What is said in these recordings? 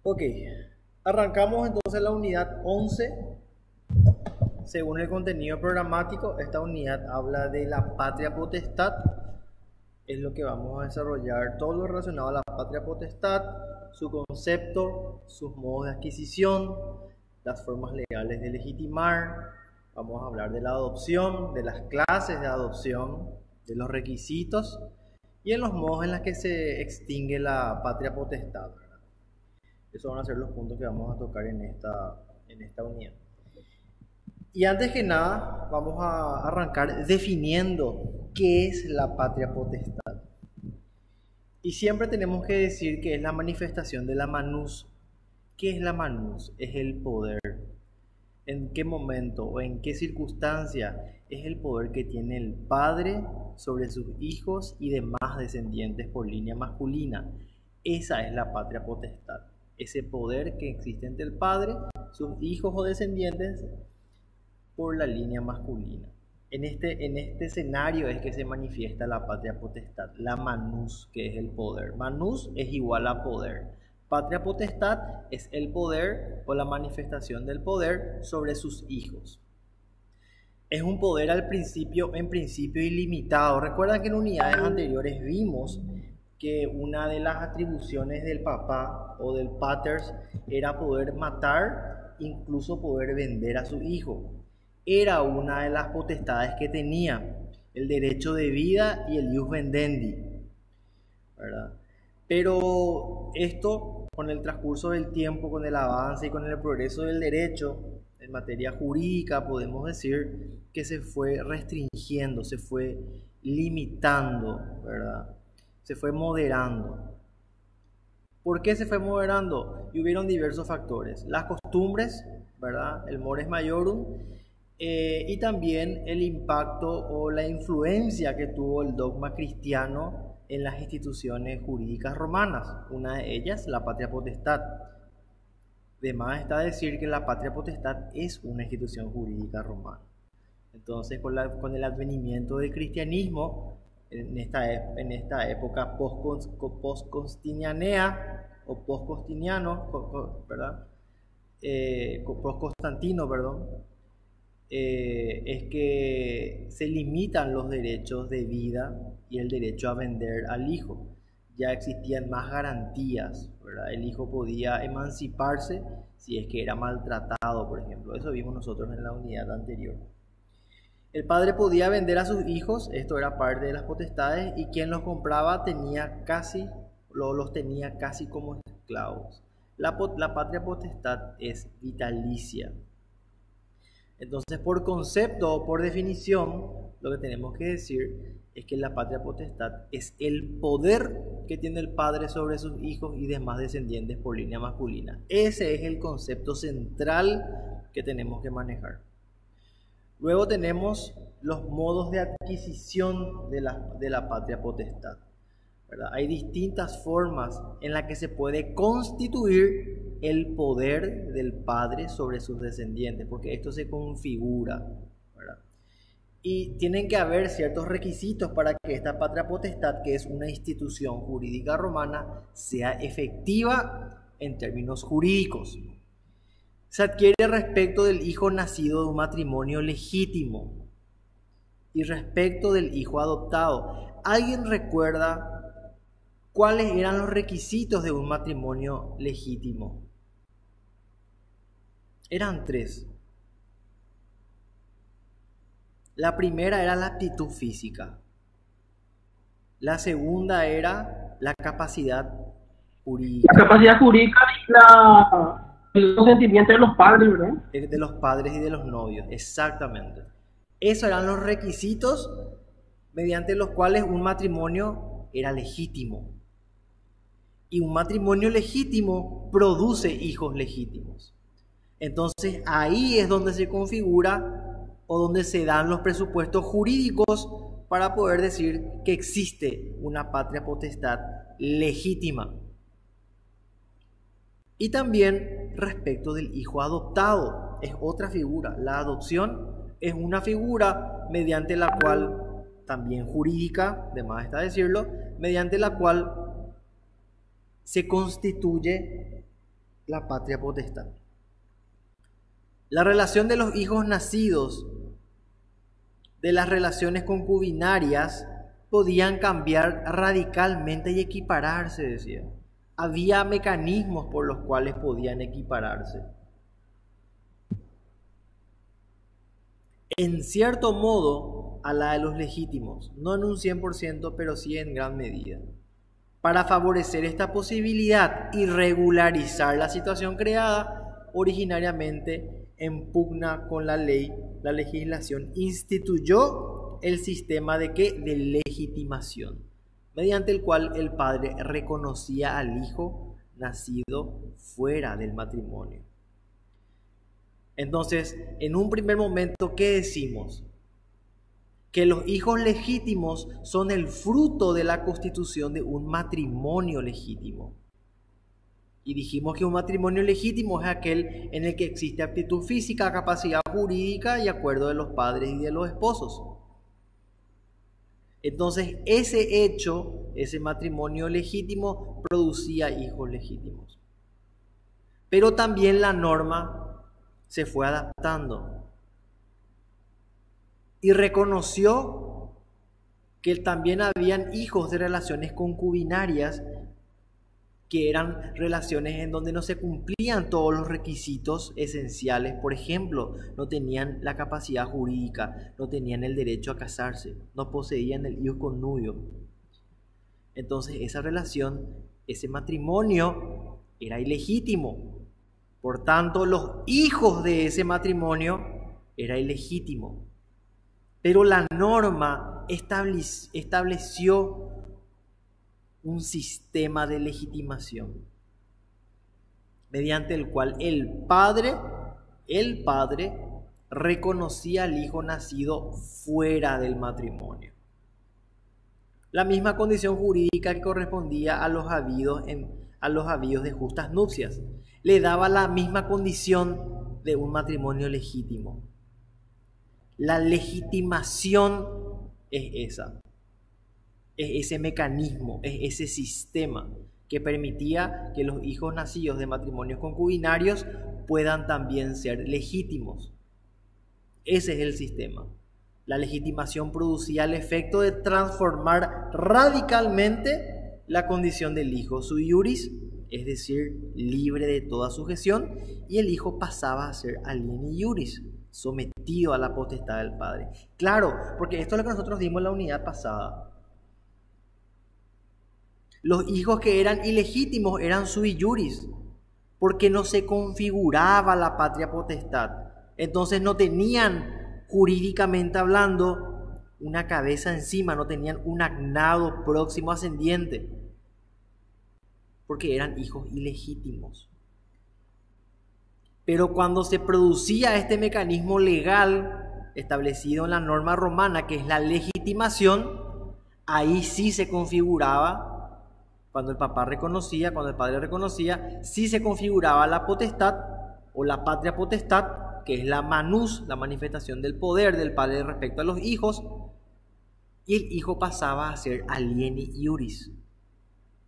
Ok, arrancamos entonces la unidad 11. Según el contenido programático, esta unidad habla de la patria potestad. Es lo que vamos a desarrollar, todo lo relacionado a la patria potestad, su concepto, sus modos de adquisición, las formas legales de legitimar. Vamos a hablar de la adopción, de las clases de adopción, de los requisitos y en los modos en los que se extingue la patria potestad. Esos van a ser los puntos que vamos a tocar en esta unidad. Y antes que nada, vamos a arrancar definiendo qué es la patria potestad. Y siempre tenemos que decir que es la manifestación de la manus. ¿Qué es la manus? Es el poder. ¿En qué momento o en qué circunstancia es el poder que tiene el padre sobre sus hijos y demás descendientes por línea masculina? Esa es la patria potestad. Ese poder que existe entre el padre, sus hijos o descendientes por la línea masculina. En este escenario es que se manifiesta la patria potestad, la manus, que es el poder. Manus es igual a poder. Patria potestad es el poder o la manifestación del poder sobre sus hijos. Es un poder en principio ilimitado. Recuerdan que en unidades anteriores vimos que una de las atribuciones del papá o del paters era poder matar, incluso poder vender a su hijo. Era una de las potestades que tenía, el derecho de vida y el ius vendendi, ¿verdad? Pero esto, con el transcurso del tiempo, con el avance y con el progreso del derecho, en materia jurídica, podemos decir que se fue restringiendo, se fue limitando, ¿verdad? Se fue moderando. ¿Por qué se fue moderando? Y hubieron diversos factores. Las costumbres, ¿verdad? El mores maiorum. Y también el impacto o la influencia que tuvo el dogma cristiano en las instituciones jurídicas romanas. Una de ellas, la patria potestad. De más está decir que la patria potestad es una institución jurídica romana. Entonces, con el advenimiento del cristianismo, en esta época post-constantiniana o post-constantiniano, ¿verdad? Post-constantino, perdón. Es que se limitan los derechos de vida y el derecho a vender al hijo. Ya existían más garantías, ¿verdad? El hijo podía emanciparse si es que era maltratado, por ejemplo. Eso vimos nosotros en la unidad anterior. El padre podía vender a sus hijos, esto era parte de las potestades, y quien los compraba los tenía casi como esclavos. La patria potestad es vitalicia. Entonces, por concepto o por definición, lo que tenemos que decir es que la patria potestad es el poder que tiene el padre sobre sus hijos y demás descendientes por línea masculina. Ese es el concepto central que tenemos que manejar. Luego tenemos los modos de adquisición de la patria potestad, ¿verdad? Hay distintas formas en las que se puede constituir el poder del padre sobre sus descendientes, porque esto se configura, ¿verdad? Y tienen que haber ciertos requisitos para que esta patria potestad, que es una institución jurídica romana, sea efectiva en términos jurídicos. Se adquiere respecto del hijo nacido de un matrimonio legítimo y respecto del hijo adoptado. ¿Alguien recuerda cuáles eran los requisitos de un matrimonio legítimo? Eran tres. La primera era la aptitud física. La segunda era la capacidad jurídica. La capacidad jurídica y el consentimiento de los padres, ¿verdad? De los padres y de los novios, exactamente. Esos eran los requisitos mediante los cuales un matrimonio era legítimo. Y un matrimonio legítimo produce hijos legítimos. Entonces ahí es donde se configura o donde se dan los presupuestos jurídicos para poder decir que existe una patria potestad legítima. Y también respecto del hijo adoptado, es otra figura. La adopción es una figura mediante la cual, también jurídica, de más está decirlo, mediante la cual se constituye la patria potestad. La relación de los hijos nacidos de las relaciones concubinarias podían cambiar radicalmente y equipararse, decía. Había mecanismos por los cuales podían equipararse. En cierto modo, a la de los legítimos, no en un 100%, pero sí en gran medida. Para favorecer esta posibilidad y regularizar la situación creada, originariamente en pugna con la ley, la legislación instituyó el sistema de ¿qué? De legitimación, mediante el cual el padre reconocía al hijo nacido fuera del matrimonio. Entonces, en un primer momento, ¿qué decimos? Que los hijos legítimos son el fruto de la constitución de un matrimonio legítimo. Y dijimos que un matrimonio legítimo es aquel en el que existe aptitud física, capacidad jurídica y acuerdo de los padres y de los esposos. Entonces, ese hecho, ese matrimonio legítimo, producía hijos legítimos. Pero también la norma se fue adaptando y reconoció que también habían hijos de relaciones concubinarias, que eran relaciones en donde no se cumplían todos los requisitos esenciales. Por ejemplo, no tenían la capacidad jurídica, no tenían el derecho a casarse, no poseían el ius connubio. Entonces esa relación, ese matrimonio era ilegítimo. Por tanto, los hijos de ese matrimonio era ilegítimo. Pero la norma estableció un sistema de legitimación mediante el cual el padre reconocía al hijo nacido fuera del matrimonio. La misma condición jurídica que correspondía a los habidos de justas nupcias. Le daba la misma condición de un matrimonio legítimo. La legitimación es esa. Es ese mecanismo, es ese sistema que permitía que los hijos nacidos de matrimonios concubinarios puedan también ser legítimos. Ese es el sistema. La legitimación producía el efecto de transformar radicalmente la condición del hijo sui iuris, es decir, libre de toda sujeción, y el hijo pasaba a ser alieni iuris, sometido a la potestad del padre. Claro, porque esto es lo que nosotros dimos en la unidad pasada. Los hijos que eran ilegítimos eran sui iuris, porque no se configuraba la patria potestad. Entonces no tenían, jurídicamente hablando, una cabeza encima, no tenían un agnado próximo ascendiente, porque eran hijos ilegítimos. Pero cuando se producía este mecanismo legal establecido en la norma romana, que es la legitimación, ahí sí se configuraba, cuando el papá reconocía, cuando el padre reconocía, sí se configuraba la potestad o la patria potestad, que es la manus, la manifestación del poder del padre respecto a los hijos, y el hijo pasaba a ser alieni iuris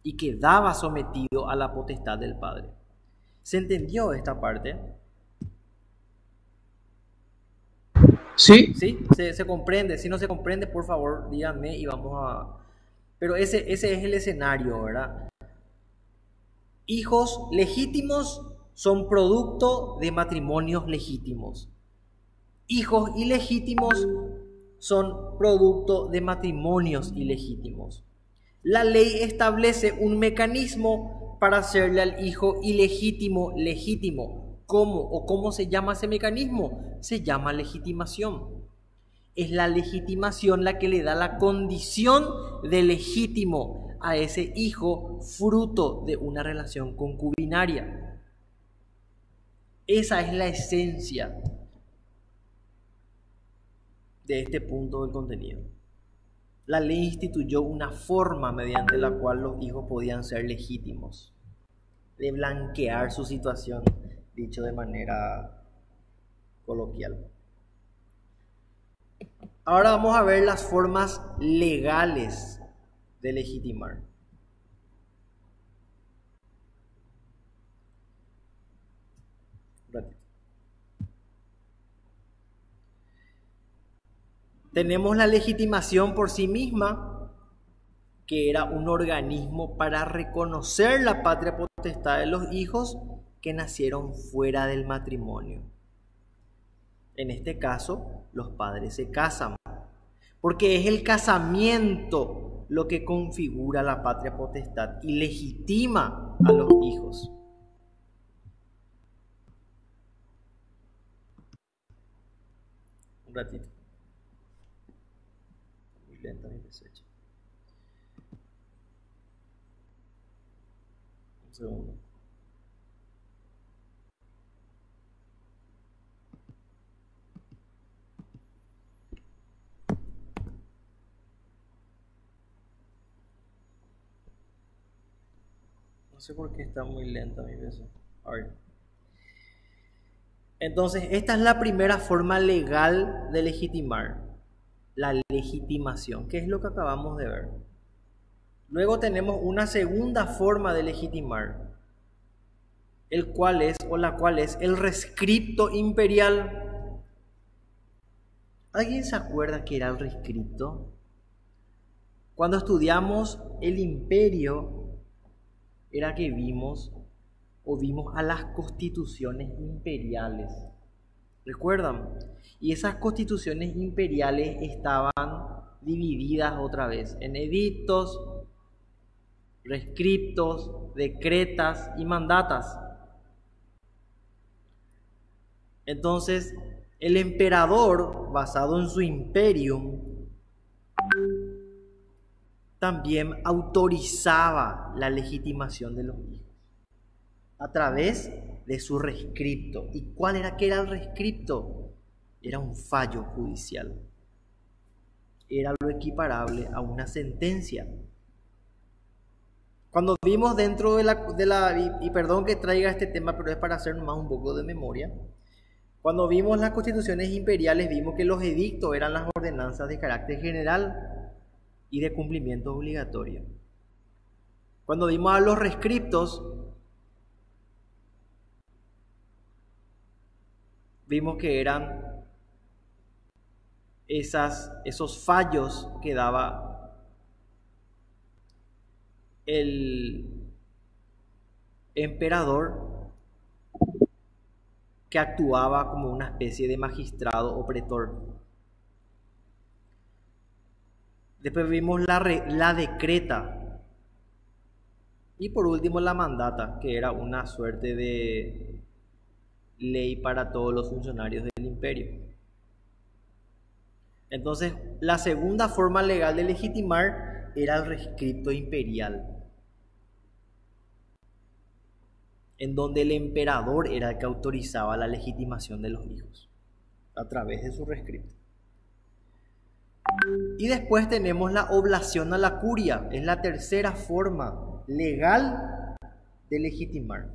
y quedaba sometido a la potestad del padre. ¿Se entendió esta parte? Sí. ¿Sí? ¿Se comprende? Si no se comprende, por favor, díganme y vamos a... Pero ese es el escenario, ¿verdad? Hijos legítimos son producto de matrimonios legítimos. Hijos ilegítimos son producto de matrimonios ilegítimos. La ley establece un mecanismo para hacerle al hijo ilegítimo legítimo. ¿Cómo? ¿O cómo se llama ese mecanismo? Se llama legitimación. Es la legitimación la que le da la condición de legítimo a ese hijo fruto de una relación concubinaria. Esa es la esencia de este punto del contenido. La ley instituyó una forma mediante la cual los hijos podían ser legítimos, de blanquear su situación, dicho de manera coloquial. Ahora vamos a ver las formas legales de legitimar. Un ratito. Tenemos la legitimación por sí misma, que era un organismo para reconocer la patria potestad de los hijos que nacieron fuera del matrimonio. En este caso, los padres se casan, porque es el casamiento lo que configura la patria potestad y legitima a los hijos. Un ratito. Muy lenta mi desecho. Un segundo. No sé por qué está muy lenta mi beso. A ver. Entonces, esta es la primera forma legal de legitimar, la legitimación, que es lo que acabamos de ver. Luego tenemos una segunda forma de legitimar, el cual es, o la cual es, el rescripto imperial. ¿Alguien se acuerda qué era el rescripto? Cuando estudiamos el imperio, era que vimos a las constituciones imperiales. ¿Recuerdan? Y esas constituciones imperiales estaban divididas otra vez en edictos, rescriptos, decretas y mandatas. Entonces, el emperador, basado en su imperium, también autorizaba la legitimación de los hijos a través de su rescripto. ¿Y cuál era que era el rescripto? Era un fallo judicial. Era lo equiparable a una sentencia. Cuando vimos dentro de la y perdón que traiga este tema, pero es para hacer más un poco de memoria. Cuando vimos las constituciones imperiales, vimos que los edictos eran las ordenanzas de carácter general y de cumplimiento obligatorio. Cuando vimos a los rescriptos, vimos que eran esos fallos que daba el emperador, que actuaba como una especie de magistrado o pretor. Después vimos la decreta. Y por último la mandata, que era una suerte de ley para todos los funcionarios del imperio. Entonces, la segunda forma legal de legitimar era el rescripto imperial, en donde el emperador era el que autorizaba la legitimación de los hijos a través de su rescripto. Y después tenemos la oblación a la curia, es la tercera forma legal de legitimar.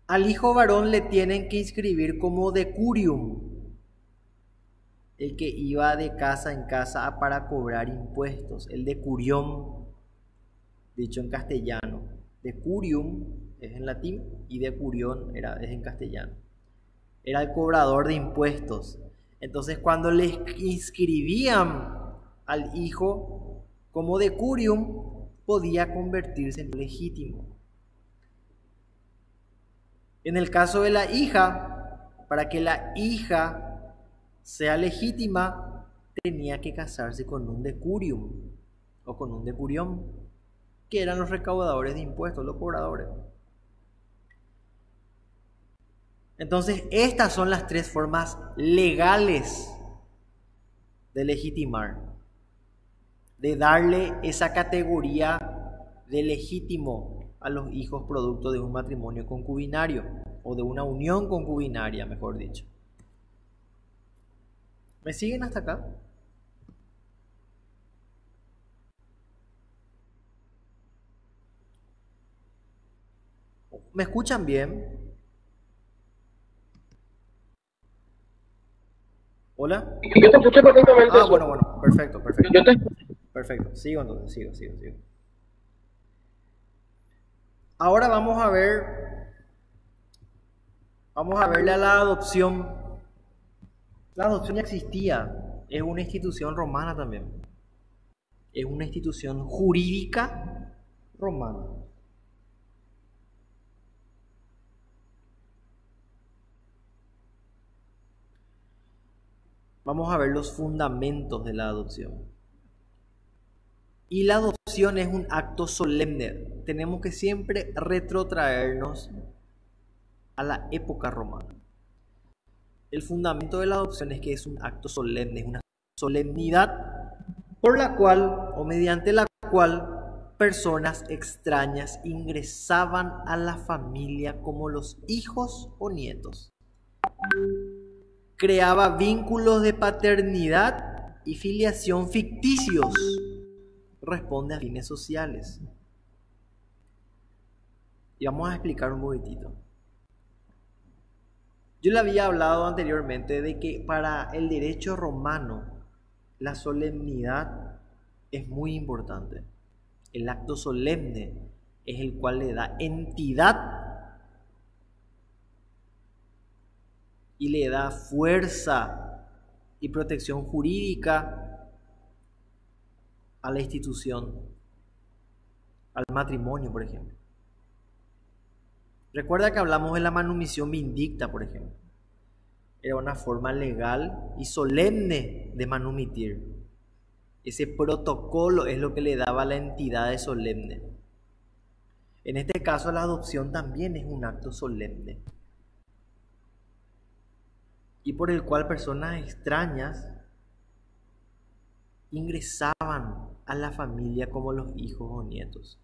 Al hijo varón le tienen que inscribir como decurium, el que iba de casa en casa para cobrar impuestos, el decurión, dicho en castellano. Decurium es en latín y decurión es en castellano. Era el cobrador de impuestos. Entonces, cuando le inscribían al hijo como decurium, podía convertirse en legítimo. En el caso de la hija, para que la hija sea legítima, tenía que casarse con un decurium o con un decurión, que eran los recaudadores de impuestos, los cobradores. Entonces, estas son las tres formas legales de legitimar, de darle esa categoría de legítimo a los hijos producto de un matrimonio concubinario o de una unión concubinaria, mejor dicho. ¿Me siguen hasta acá? ¿Me escuchan bien? ¿Hola? Yo te escuché perfectamente. Bueno, perfecto. Yo te escuché. Perfecto, sigo entonces, sigo. Ahora vamos a ver Vamos a verle a la adopción. La adopción ya existía, es una institución romana también. Es una institución jurídica romana. Vamos a ver los fundamentos de la adopción. Y la adopción es un acto solemne. Tenemos que siempre retrotraernos a la época romana. El fundamento de la adopción es que es un acto solemne, es una solemnidad por la cual o mediante la cual personas extrañas ingresaban a la familia como los hijos o nietos. Creaba vínculos de paternidad y filiación ficticios. Responde a fines sociales. Y vamos a explicar un poquitito. Yo le había hablado anteriormente de que para el derecho romano la solemnidad es muy importante. El acto solemne es el cual le da entidad y le da fuerza y protección jurídica a la institución, al matrimonio, por ejemplo. Recuerda que hablamos de la manumisión vindicta, por ejemplo. Era una forma legal y solemne de manumitir. Ese protocolo es lo que le daba la entidad de solemne. En este caso, la adopción también es un acto solemne y por el cual personas extrañas ingresaban a la familia como los hijos o nietos.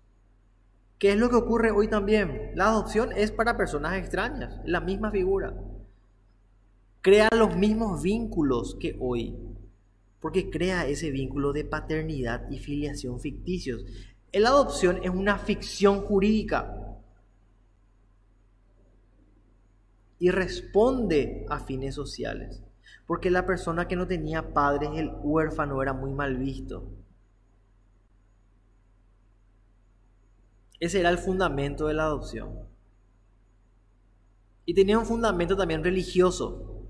¿Qué es lo que ocurre hoy también? La adopción es para personas extrañas, la misma figura. Crea los mismos vínculos que hoy, porque crea ese vínculo de paternidad y filiación ficticios. La adopción es una ficción jurídica y responde a fines sociales, porque la persona que no tenía padres, el huérfano, era muy mal visto. Ese era el fundamento de la adopción. Y tenía un fundamento también religioso.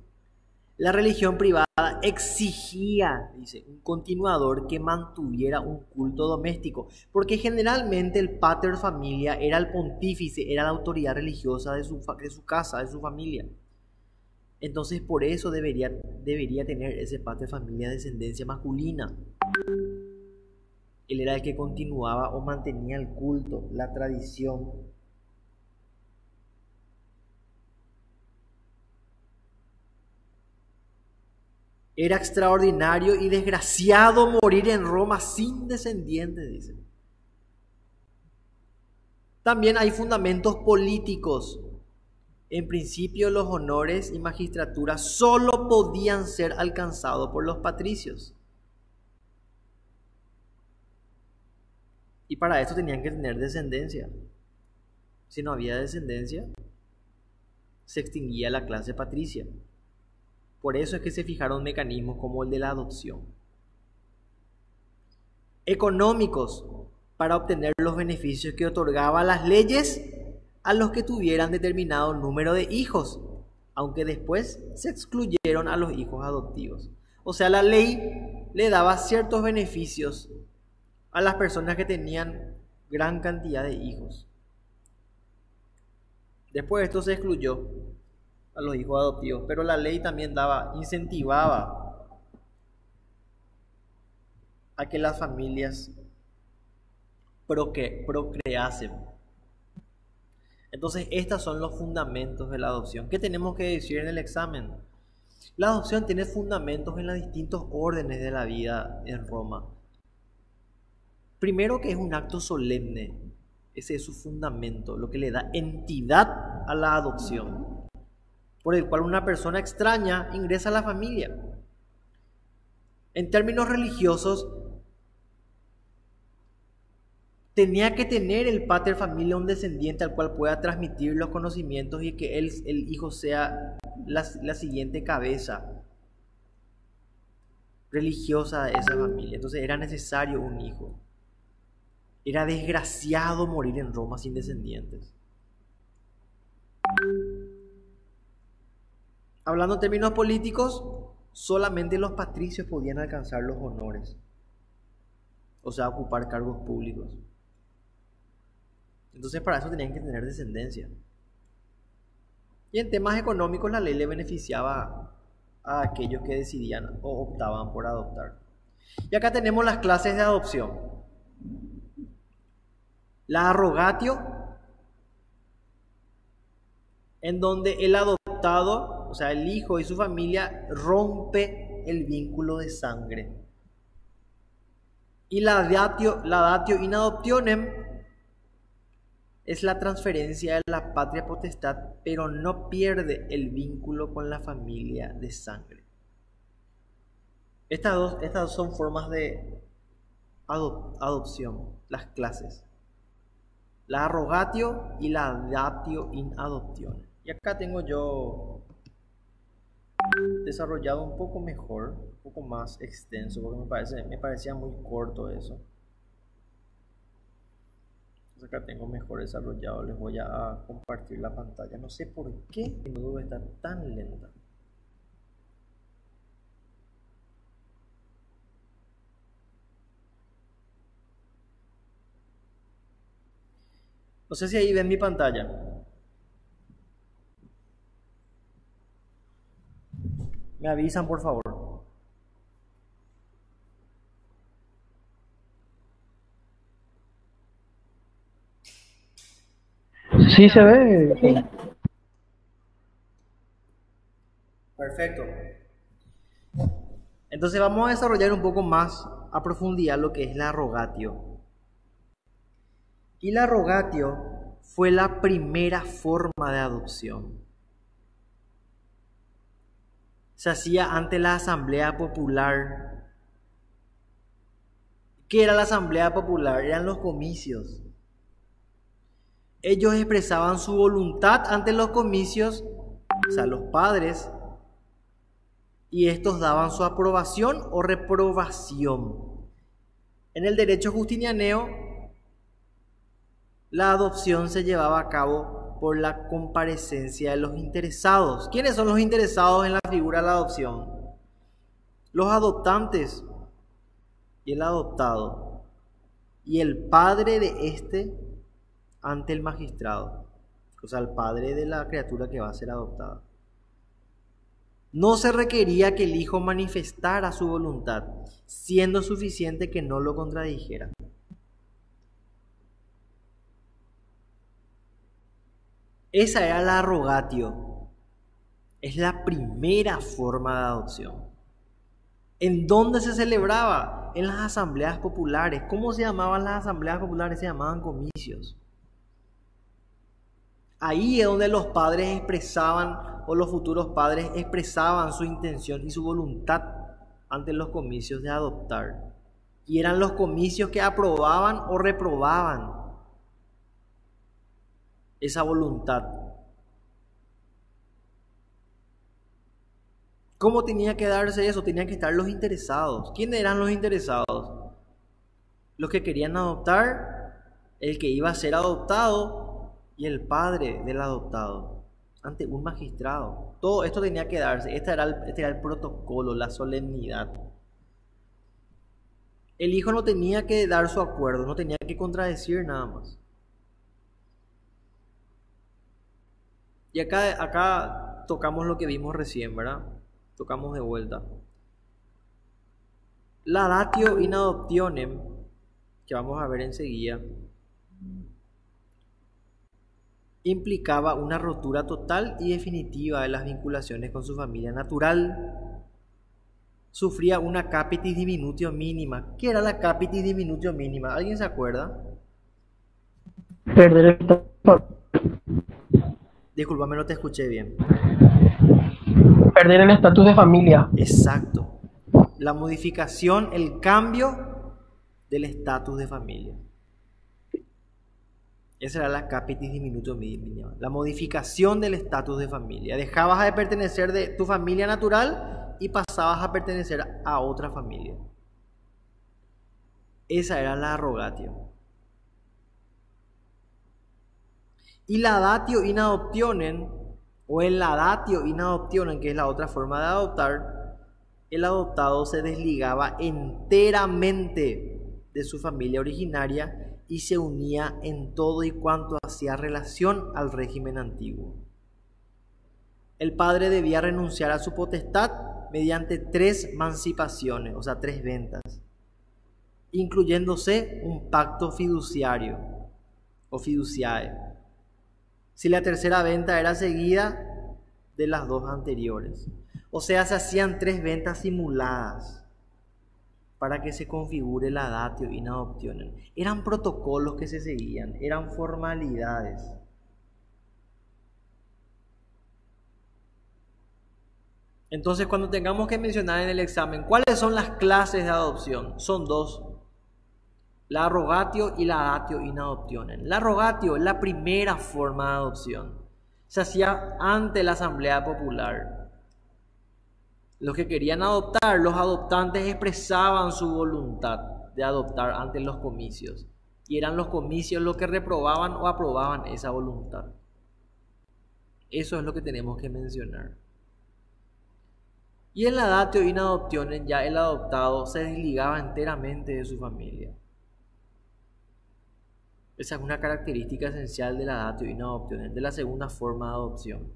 La religión privada exigía, dice, un continuador que mantuviera un culto doméstico, porque generalmente el pater familia era el pontífice, era la autoridad religiosa de su casa, de su familia. Entonces por eso debería tener ese pater familia descendencia masculina. Él era el que continuaba o mantenía el culto, la tradición. Era extraordinario y desgraciado morir en Roma sin descendientes, dice. También hay fundamentos políticos. En principio, los honores y magistraturas solo podían ser alcanzados por los patricios. Y para esto tenían que tener descendencia. Si no había descendencia, se extinguía la clase patricia. Por eso es que se fijaron mecanismos como el de la adopción. Económicos, para obtener los beneficios que otorgaban las leyes a los que tuvieran determinado número de hijos, aunque después se excluyeron a los hijos adoptivos. O sea, la ley le daba ciertos beneficios a las personas que tenían gran cantidad de hijos. Después esto se excluyó a los hijos adoptivos, pero la ley también incentivaba a que las familias procreasen. Entonces, estos son los fundamentos de la adopción. ¿Qué tenemos que decir en el examen? La adopción tiene fundamentos en los distintos órdenes de la vida en Roma. Primero, que es un acto solemne. Ese es su fundamento, lo que le da entidad a la adopción, por el cual una persona extraña ingresa a la familia. En términos religiosos, tenía que tener el pater familia un descendiente al cual pueda transmitir los conocimientos y que el hijo sea la siguiente cabeza religiosa de esa familia. Entonces era necesario un hijo. Era desgraciado morir en Roma sin descendientes. Hablando en términos políticos, solamente los patricios podían alcanzar los honores, o sea, ocupar cargos públicos. Entonces para eso tenían que tener descendencia. Y en temas económicos la ley le beneficiaba a aquellos que decidían o optaban por adoptar. Y acá tenemos las clases de adopción. La arrogatio, en donde el adoptado, o sea, el hijo y su familia, rompe el vínculo de sangre. Y la datio in adoptionem es la transferencia de la patria potestad, pero no pierde el vínculo con la familia de sangre. Estas dos son formas de adopción, las clases. La arrogatio y la datio in adoptionem. Y acá tengo yo desarrollado un poco mejor, un poco más extenso, porque me parecía muy corto eso. Entonces acá tengo mejor desarrollado, les voy a compartir la pantalla. No sé por qué mi nube está tan lenta. No sé si ahí ven mi pantalla. Me avisan, por favor. Sí se ve. Perfecto. Entonces vamos a desarrollar un poco más a profundidad lo que es la arrogatio. Y la arrogatio fue la primera forma de adopción. Se hacía ante la Asamblea Popular. ¿Qué era la Asamblea Popular? Eran los comicios. Ellos expresaban su voluntad ante los comicios, o sea, los padres, y estos daban su aprobación o reprobación. En el derecho justinianeo, la adopción se llevaba a cabo por la comparecencia de los interesados. ¿Quiénes son los interesados en la figura de la adopción? Los adoptantes y el adoptado, y el padre de este ante el magistrado, o sea, el padre de la criatura que va a ser adoptada. No se requería que el hijo manifestara su voluntad, siendo suficiente que no lo contradijera. Esa era la arrogatio. Es la primera forma de adopción. ¿En dónde se celebraba? En las asambleas populares. ¿Cómo se llamaban las asambleas populares? Se llamaban comicios. Ahí es donde los padres expresaban, o los futuros padres expresaban su intención y su voluntad ante los comicios de adoptar. Y eran los comicios que aprobaban o reprobaban esa voluntad. ¿Cómo tenía que darse eso? Tenían que estar los interesados. ¿Quiénes eran los interesados? Los que querían adoptar, el que iba a ser adoptado y el padre del adoptado ante un magistrado. Todo esto tenía que darse. Este era el protocolo, la solemnidad. El hijo no tenía que dar su acuerdo, no tenía que contradecir nada más. Y acá tocamos lo que vimos recién, ¿verdad? Tocamos de vuelta. La datio in adoptionem, que vamos a ver enseguida, implicaba una rotura total y definitiva de las vinculaciones con su familia natural. Sufría una capitis diminutio mínima. ¿Qué era la capitis diminutio mínima? ¿Alguien se acuerda? Perder el Discúlpame, no te escuché bien. perder el estatus de familia. Exacto. La modificación, el cambio del estatus de familia. Esa era la capitis diminutio mínima. La modificación del estatus de familia. Dejabas de pertenecer de tu familia natural y pasabas a pertenecer a otra familia. Esa era la arrogatio. Y la datio in adoptionem o en la datio in adoptionem, que es la otra forma de adoptar, el adoptado se desligaba enteramente de su familia originaria y se unía en todo y cuanto hacía relación al régimen antiguo. El padre debía renunciar a su potestad mediante 3 mancipaciones, o sea, 3 ventas, incluyéndose un pacto fiduciario o fiduciae, si la tercera venta era seguida de las 2 anteriores. O sea, se hacían 3 ventas simuladas para que se configure la datio in adoptionem. Eran protocolos que se seguían, eran formalidades. Entonces, cuando tengamos que mencionar en el examen cuáles son las clases de adopción, son 2: la rogatio y la datio in adoptionem. La rogatio es la primera forma de adopción. Se hacía ante la asamblea popular. Los que querían adoptar, los adoptantes expresaban su voluntad de adoptar ante los comicios. Y eran los comicios los que reprobaban o aprobaban esa voluntad. Eso es lo que tenemos que mencionar. Y en la datio in adoptionem ya el adoptado se desligaba enteramente de su familia. Esa es una característica esencial de la datio in adoptionem, de la segunda forma de adopción.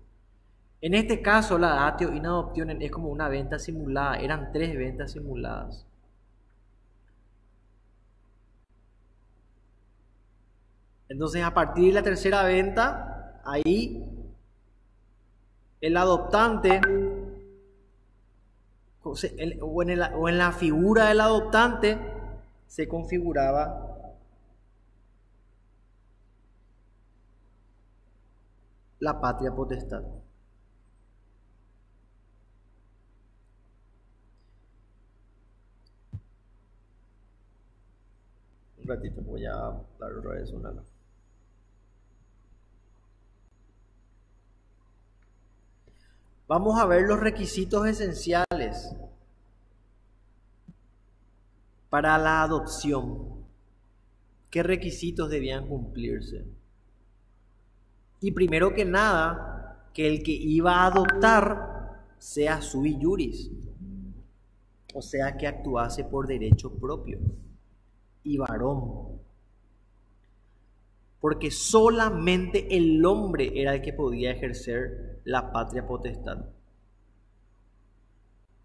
En este caso, la datio in adoptionem es como una venta simulada, eran 3 ventas simuladas. Entonces, a partir de la tercera venta, ahí el adoptante, o en la figura del adoptante, se configuraba la patria potestad. Un ratito, voy a dar otra vez una. Vamos a ver los requisitos esenciales para la adopción. ¿Qué requisitos debían cumplirse? Y primero que nada, que el que iba a adoptar sea sui iuris, o sea, que actuase por derecho propio y varón. Porque solamente el hombre era el que podía ejercer la patria potestad.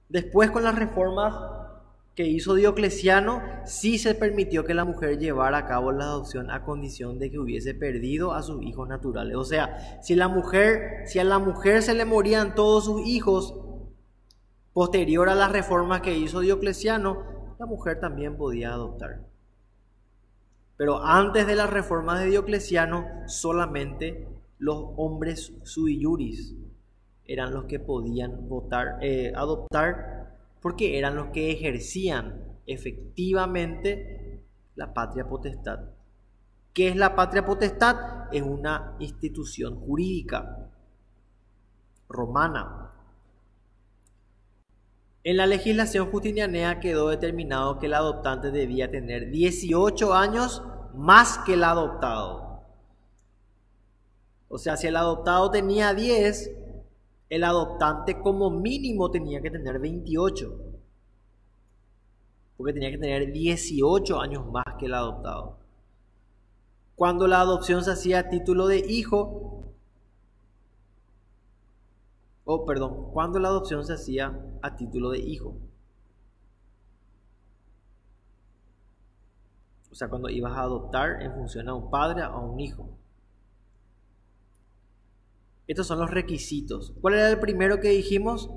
Después, con las reformas que hizo Diocleciano, sí se permitió que la mujer llevara a cabo la adopción a condición de que hubiese perdido a sus hijos naturales. O sea, si a la mujer se le morían todos sus hijos posterior a las reformas que hizo Diocleciano, la mujer también podía adoptar. Pero antes de las reformas de Diocleciano, solamente los hombres sui iuris eran los que podían adoptar, porque eran los que ejercían efectivamente la patria potestad. ¿Qué es la patria potestad? Es una institución jurídica romana. En la legislación justinianea quedó determinado que el adoptante debía tener 18 años más que el adoptado. O sea, si el adoptado tenía 10, el adoptante como mínimo tenía que tener 28. Porque tenía que tener 18 años más que el adoptado. Cuando la adopción se hacía a título de hijo, cuando la adopción se hacía a título de hijo. O sea, cuando ibas a adoptar en función a un padre o a un hijo. Estos son los requisitos. ¿Cuál era el primero que dijimos?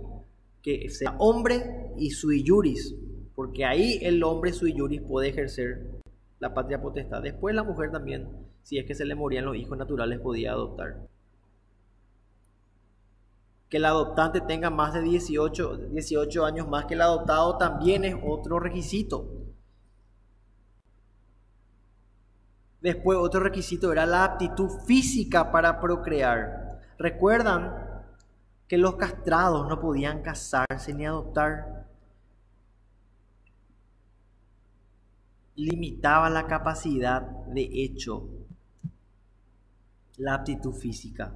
Que sea hombre y sui iuris, porque ahí el hombre sui iuris puede ejercer la patria potestad. Después la mujer también, si es que se le morían los hijos naturales, podía adoptar. Que el adoptante tenga más de 18 años más que el adoptado también es otro requisito. Después otro requisito era la aptitud física para procrear. ¿Recuerdan que los castrados no podían casarse ni adoptar? Limitaba la capacidad de hecho, la aptitud física.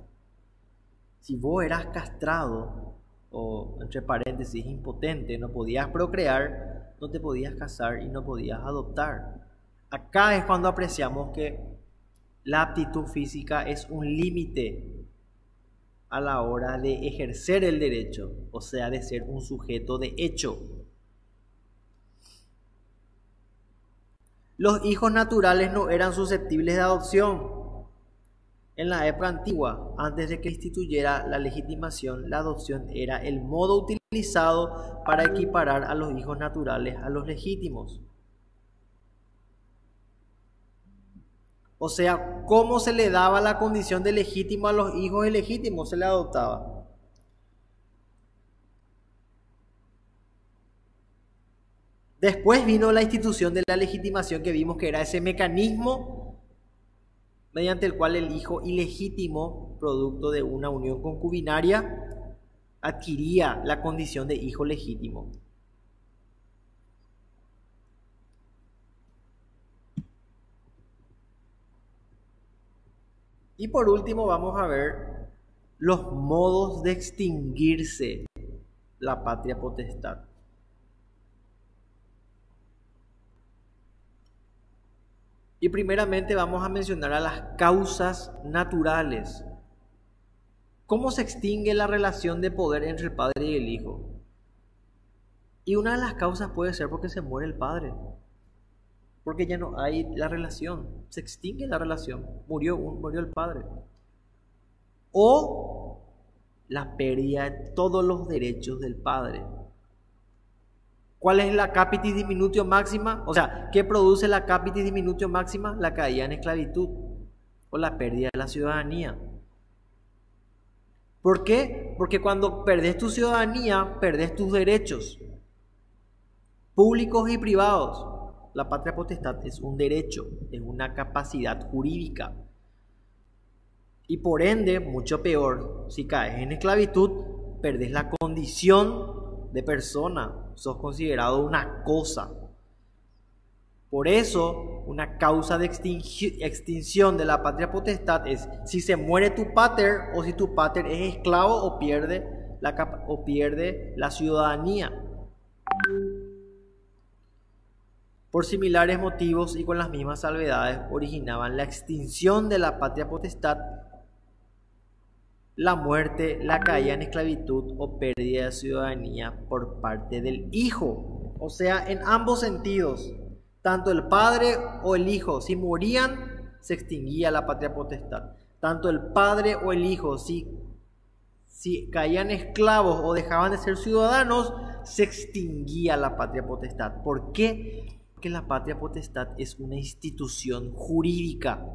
Si vos eras castrado, o entre paréntesis, impotente, no podías procrear, no te podías casar y no podías adoptar. Acá es cuando apreciamos que la aptitud física es un límite a la hora de ejercer el derecho, o sea, de ser un sujeto de hecho. Los hijos naturales no eran susceptibles de adopción. En la época antigua, antes de que instituyera la legitimación, la adopción era el modo utilizado para equiparar a los hijos naturales a los legítimos. O sea, ¿cómo se le daba la condición de legítimo a los hijos ilegítimos? Se le adoptaba. Después vino la institución de la legitimación, que vimos que era ese mecanismo mediante el cual el hijo ilegítimo, producto de una unión concubinaria, adquiría la condición de hijo legítimo. Y por último vamos a ver los modos de extinguirse la patria potestad. Y primeramente vamos a mencionar a las causas naturales. ¿Cómo se extingue la relación de poder entre el padre y el hijo? Y una de las causas puede ser porque se muere el padre. Porque ya no hay la relación. Se extingue la relación. Murió el padre. O la pérdida de todos los derechos del padre. ¿Cuál es la capitis diminutio máxima? O sea, ¿qué produce la capitis diminutio máxima? La caída en esclavitud o la pérdida de la ciudadanía. ¿Por qué? Porque cuando perdés tu ciudadanía, perdés tus derechos públicos y privados. La patria potestad es un derecho, es una capacidad jurídica. Y por ende, mucho peor, si caes en esclavitud, perdés la condición de persona, sos considerado una cosa. Por eso, una causa de extinción de la patria potestad es si se muere tu pater o si tu pater es esclavo o pierde la ciudadanía. Por similares motivos y con las mismas salvedades originaban la extinción de la patria potestad, la muerte, la caída en esclavitud o pérdida de ciudadanía por parte del hijo. O sea, en ambos sentidos, tanto el padre o el hijo, si morían, se extinguía la patria potestad. Tanto el padre o el hijo, si caían esclavos o dejaban de ser ciudadanos, se extinguía la patria potestad. ¿Por qué? Porque la patria potestad es una institución jurídica.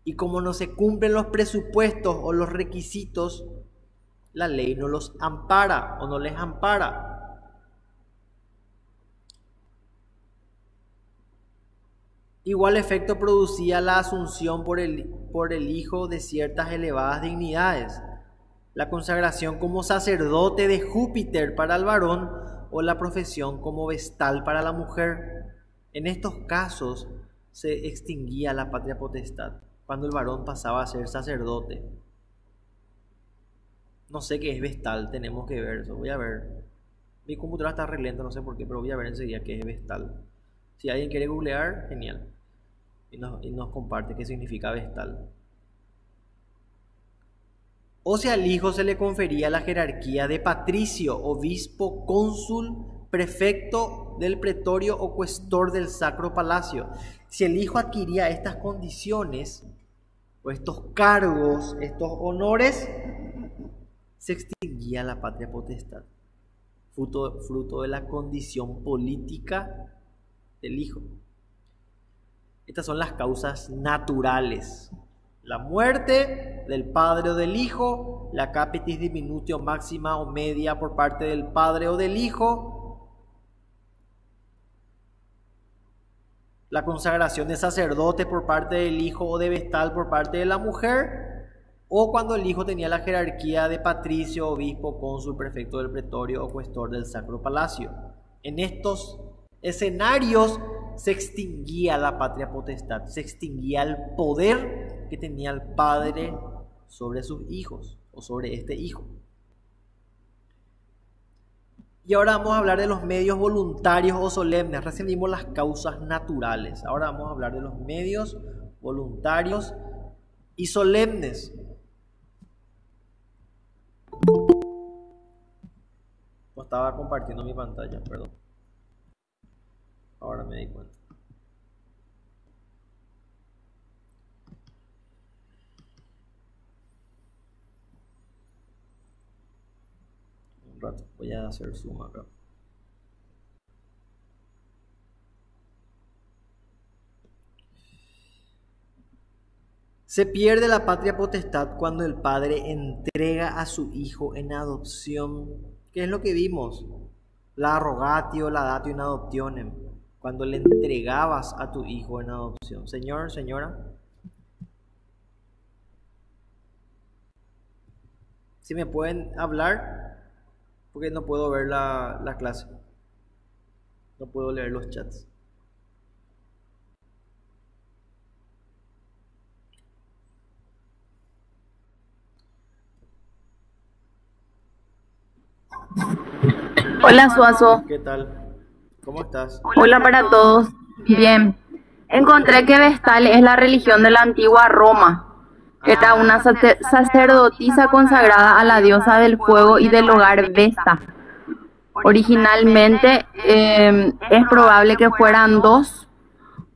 Y como no se cumplen los presupuestos o los requisitos, la ley no los ampara o no les ampara. Igual efecto producía la asunción por el hijo de ciertas elevadas dignidades, la consagración como sacerdote de Júpiter para el varón o la profesión como vestal para la mujer. En estos casos se extinguía la patria potestad cuando el varón pasaba a ser sacerdote. No sé qué es vestal, tenemos que ver eso. Voy a ver. Mi computadora está re lenta, no sé por qué, pero voy a ver enseguida qué es vestal. Si alguien quiere googlear, genial. Y nos comparte qué significa vestal. O si al hijo se le confería la jerarquía de patricio, obispo, cónsul, prefecto del pretorio o cuestor del sacro palacio. Si el hijo adquiría estas condiciones o estos cargos, estos honores, se extinguía la patria potestad, fruto de la condición política del hijo. Estas son las causas naturales: la muerte del padre o del hijo, la capitis diminutio máxima o media por parte del padre o del hijo, la consagración de sacerdote por parte del hijo o de vestal por parte de la mujer, o cuando el hijo tenía la jerarquía de patricio, obispo, cónsul, prefecto del pretorio o cuestor del sacro palacio. En estos escenarios se extinguía la patria potestad, se extinguía el poder que tenía el padre sobre sus hijos o sobre este hijo. Y ahora vamos a hablar de los medios voluntarios o solemnes. Recién vimos las causas naturales. Ahora vamos a hablar de los medios voluntarios y solemnes. No estaba compartiendo mi pantalla, perdón. Ahora me di cuenta. Un rato, voy a hacer zoom acá. Se pierde la patria potestad cuando el padre entrega a su hijo en adopción. ¿Qué es lo que vimos? La arrogatio, la datio in adoptionem. Cuando le entregabas a tu hijo en adopción. Señor, señora. Si me pueden hablar, porque no puedo ver la clase. No puedo leer los chats. Hola Suazo, ¿Qué tal? ¿Cómo estás? hola para todos. Bien, encontré que Vestal es la religión de la antigua Roma. Era una sacerdotisa consagrada a la diosa del fuego y del hogar Vesta. Originalmente es probable que fueran 2,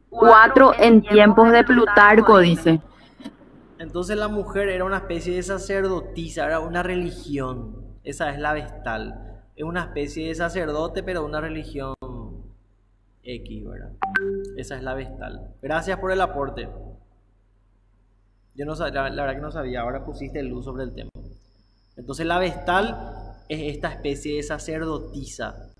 4 en tiempos de Plutarco, dice. Entonces la mujer era una especie de sacerdotisa, era una religión. Esa es la Vestal. Es una especie de sacerdote, pero una religión X, ¿verdad? Esa es la Vestal. Gracias por el aporte. Yo no sabía, la verdad que no sabía, ahora pusiste luz sobre el tema. Entonces la Vestal es esta especie de sacerdotisa.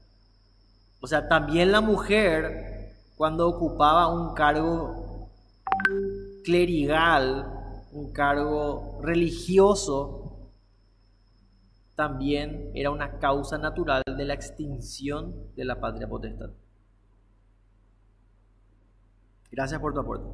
O sea, también la mujer, cuando ocupaba un cargo clerical, un cargo religioso, también era una causa natural de la extinción de la patria potestad. Gracias por tu aporte.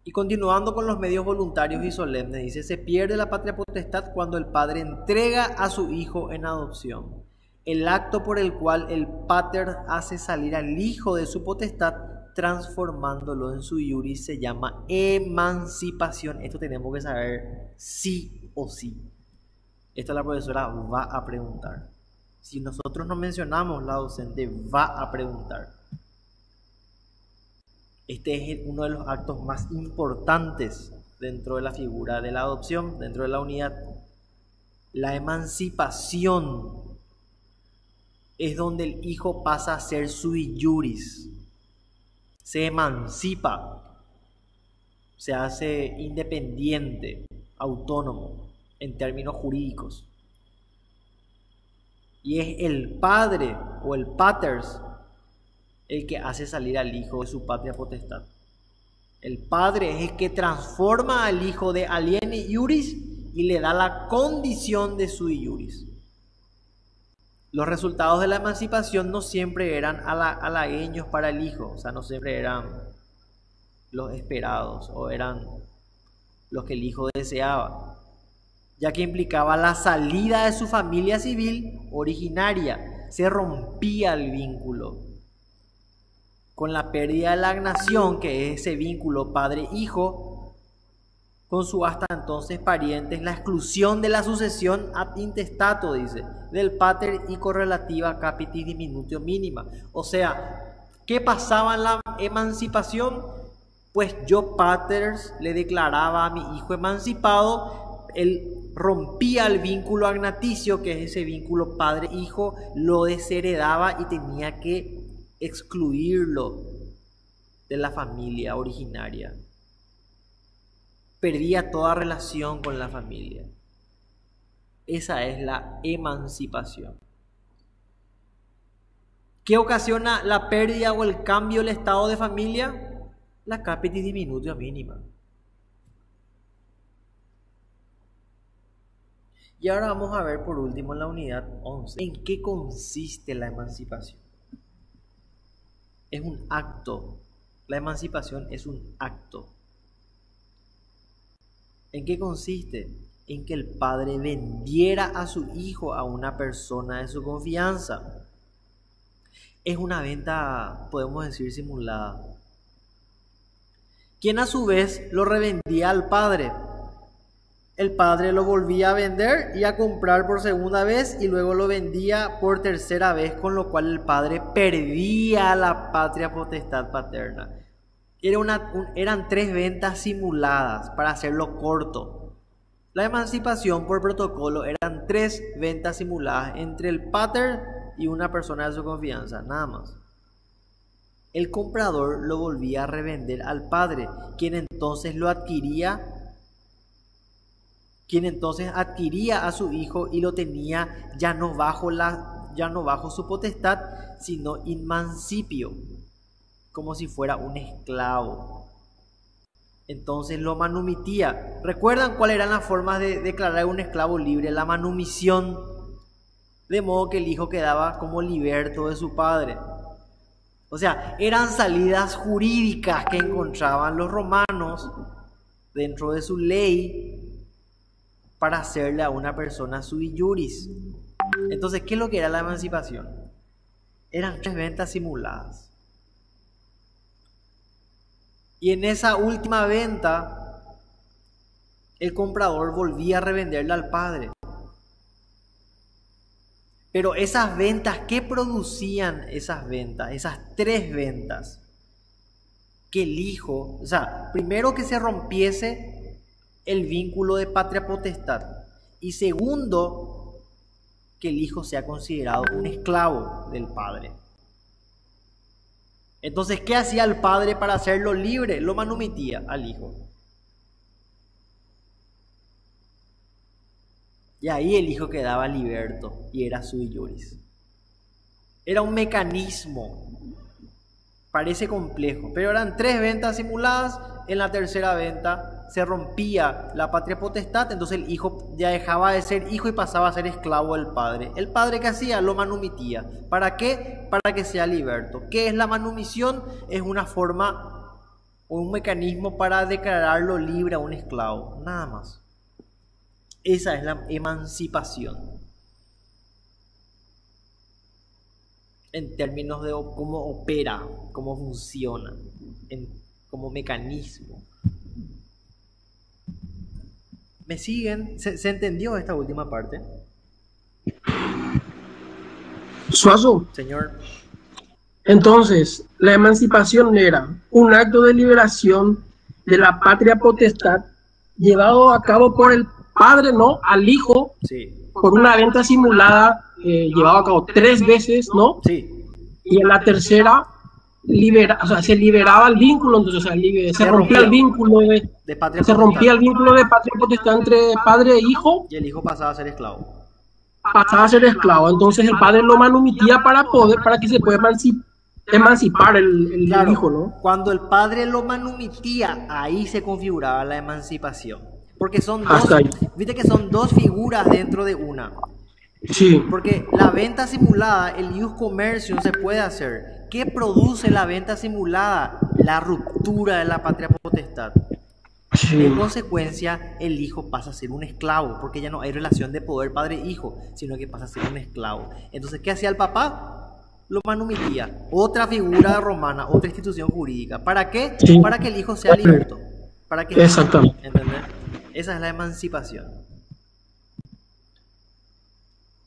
Y continuando con los medios voluntarios y solemnes, dice, se pierde la patria potestad cuando el padre entrega a su hijo en adopción. El acto por el cual el pater hace salir al hijo de su potestad, transformándolo en su iuris, se llama emancipación. Esto tenemos que saber sí o sí. Esto la profesora va a preguntar. Si nosotros no mencionamos, la docente va a preguntar. Este es uno de los actos más importantes dentro de la figura de la adopción, dentro de la unidad. La emancipación es donde el hijo pasa a ser sui iuris. Se emancipa, se hace independiente, autónomo en términos jurídicos. Y es el padre o el paters el que hace salir al hijo de su patria potestad. El padre es el que transforma al hijo de alieni iuris y le da la condición de sui iuris. Los resultados de la emancipación no siempre eran halagueños para el hijo, o sea, no siempre eran los esperados o eran los que el hijo deseaba, ya que implicaba la salida de su familia civil originaria. Se rompía el vínculo con la pérdida de la agnación, que es ese vínculo padre-hijo, con su hasta entonces parientes, la exclusión de la sucesión ad intestato, dice, del pater y correlativa capitis diminutio mínima. O sea, ¿qué pasaba en la emancipación? Pues yo, paters, le declaraba a mi hijo emancipado, él rompía el vínculo agnaticio, que es ese vínculo padre-hijo, lo desheredaba y tenía que excluirlo de la familia originaria. Perdía toda relación con la familia. Esa es la emancipación. ¿Qué ocasiona la pérdida o el cambio del estado de familia? La capitis diminutio mínima. Y ahora vamos a ver por último en la unidad 11, ¿en qué consiste la emancipación? Es un acto La emancipación es un acto. ¿En qué consiste? En que el padre vendiera a su hijo a una persona de su confianza. Es una venta, podemos decir, simulada, quien a su vez lo revendía al padre. El padre lo volvía a vender y a comprar por segunda vez y luego lo vendía por tercera vez, con lo cual el padre perdía la patria potestad paterna. Eran 3 ventas simuladas, para hacerlo corto. La emancipación por protocolo eran 3 ventas simuladas entre el pater y una persona de su confianza, nada más. El comprador lo volvía a revender al padre, quien entonces adquiría a su hijo y lo tenía ya no bajo su potestad, sino in mancipio, como si fuera un esclavo. Entonces lo manumitía. ¿Recuerdan cuáles eran las formas de declarar un esclavo libre? La manumisión, de modo que el hijo quedaba como liberto de su padre. O sea, eran salidas jurídicas que encontraban los romanos dentro de su ley para hacerle a una persona sui juris. Entonces, ¿qué es lo que era la emancipación? Eran 3 ventas simuladas. Y en esa última venta, el comprador volvía a revenderle al padre. Pero esas ventas, ¿qué producían esas ventas? Esas 3 ventas. Que el hijo, o sea, primero que se rompiese el vínculo de patria potestad. Y segundo, que el hijo sea considerado un esclavo del padre. Entonces, ¿qué hacía el padre para hacerlo libre? Lo manumitía al hijo. Y ahí el hijo quedaba liberto y era sui juris. Era un mecanismo, parece complejo, pero eran 3 ventas simuladas. En la tercera venta se rompía la patria potestad, entonces el hijo ya dejaba de ser hijo y pasaba a ser esclavo del padre. ¿El padre qué hacía? Lo manumitía. ¿Para qué? Para que sea liberto. ¿Qué es la manumisión? Es una forma o un mecanismo para declararlo libre a un esclavo, nada más. Esa es la emancipación. En términos de cómo opera, cómo funciona, como mecanismo. ¿Me siguen? ¿Se entendió esta última parte? Suazo, Señor. entonces, la emancipación era un acto de liberación de la patria potestad llevado a cabo por el padre, ¿no? Al hijo, Sí. por una venta simulada llevado a cabo 3 veces, ¿no? Sí. Y en la tercera se liberaba el vínculo, entonces, o sea, se rompía el vínculo de patria se rompía el vínculo de patria potestad entre padre e hijo, y el hijo pasaba a ser esclavo. pasaba a ser esclavo. Entonces el padre lo manumitía para que se pueda emancipar el Claro, hijo, ¿no? cuando el padre lo manumitía, ahí se configuraba la emancipación. Porque son dos, Hasta ahí. viste que son 2 figuras dentro de una. Sí, Porque la venta simulada, el ius commercium se puede hacer. ¿Qué produce la venta simulada? La ruptura de la patria potestad. sí. En consecuencia, el hijo pasa a ser un esclavo, porque ya no hay relación de poder padre-hijo, sino que pasa a ser un esclavo. Entonces, ¿qué hacía el papá? Lo manumitía. Otra figura romana, otra institución jurídica. ¿Para qué? Sí. Para que el hijo sea liberto. Para que Exactamente. ¿entendés? Esa es la emancipación.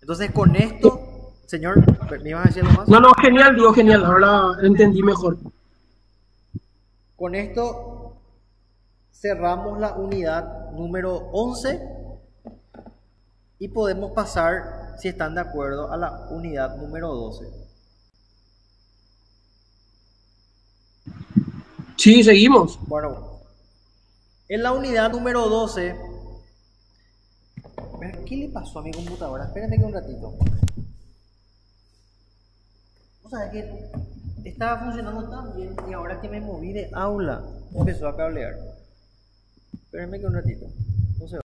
Entonces, con esto, señor, ¿me ibas a decir algo más? No, genial, digo genial, ahora entendí mejor. Con esto cerramos la unidad número 11 y podemos pasar, si están de acuerdo, a la unidad número 12. Sí, seguimos. Bueno, en la unidad número 12, ¿qué le pasó a mi computadora? Espérenme que un ratito. O sea, que estaba funcionando tan bien y ahora que me moví de aula, empezó a cablear. Espérenme que un ratito.